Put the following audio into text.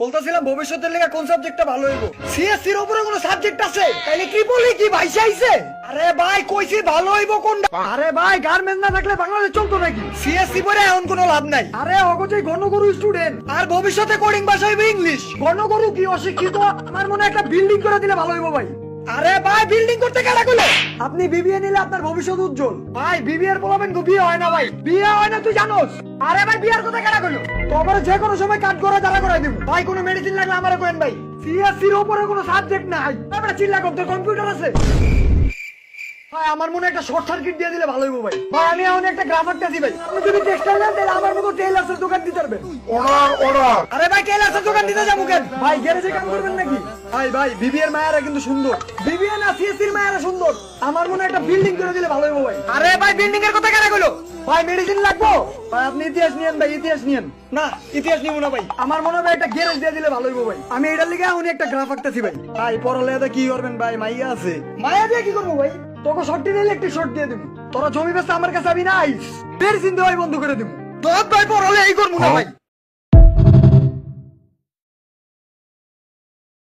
বলতেছিলাম ভবিষ্যতের লেগে কোন সাবজেক্টটা ভালো হইব। সিএসসি এর উপরে কোন সাবজেক্ট আছে? তাইলে ট্রিপল কি ভাইসে আইছে? আরে ভাই কইছি ভালো হইব কোনটা? আরে ভাই গার্মেন্টস না থাকলে বাংলাদেশ চলতো নাকি? সিএসসি পড়ে এখন কোনো লাভ নাই। আরে অগজে গণগরু স্টুডেন্ট আর ভবিষ্যতে কোডিং ভাষা হইবে ইংলিশ। গণগরু কি অশিক্ষিত? আমার মনে একটা বিল্ডিং করে দিলে ভালো হইব ভাই। আরে ভাই বিল্ডিং করতে কেডা কইলো? আপনি বিবিএ নিলে আপনার ভবিষ্যৎ উজ্জ্বল। ভাই বিবিএ এর পোলাবেন গো বিয়ে হয় না ভাই। বিয়ে হয় না তুই জানোস? আরে ভাই বিয়ার কথা কেডা কইলো? তোমরা যে কোনো সময় কাট করে দাঁড়া করাই দিব। ভাই কোনো মেডিসিন লাগলে আমারে কইেন ভাই। সিএসসি এর উপরে কোনো সাবজেক্ট নাই। তারপরে চিল্লা করতে কম্পিউটার আছে। ভাই আমার মনে একটা শর্ট সার্কিট দিয়ে দিলে ভালো হইব ভাই। ভাই আমি এখন একটা গ্রাফার টাছি ভাই। আপনি যদি টেক্সটাইল নেন তাহলে আমার মতো টেইলার্সের দোকান দিতে পারবেন। অর্ডার। আরে ভাই টেইলার্সের দোকান দিতে যাবো কেন? ভাই গ্যারেজে কাম করবেন নাকি? ভাই বিবিএর মায়েরা কিন্তু সুন্দর। বিবিএ না সিএসসি এর মায়েরা সুন্দর। আমার মনে একটা বিল্ডিং করে দিলে ভালো হইব ভাই। আরে ভাই বিল্ডিং এর কথা কেন কইলো? ভাই মেডিসিন লাগবো? ভাই আপনি ইতিহাস নিয়েন ভাই, ইতিহাস নিয়েন। না ইতিহাস নিব না ভাই। আমার মনে হয় একটা গ্যারেজ দিয়ে দিলে ভালো হইব ভাই। আমি এটার লিগে উনি একটা গ্রাফ আঁকতেছি ভাই। ভাই পড়ালেখা কি করবেন ভাই? মাইয়া আছে। মাইয়া দিয়ে কি করবো ভাই? তোকে শর্ট দিয়ে ইলেকট্রিক শর্ট দিয়ে দিব। তোরা জমি বেচতে আমার কাছে আমি নাই। মেডিসিন দেওয়াই বন্ধ করে দিব। তোর ভাই পড়ালে এই করবো না ভাই।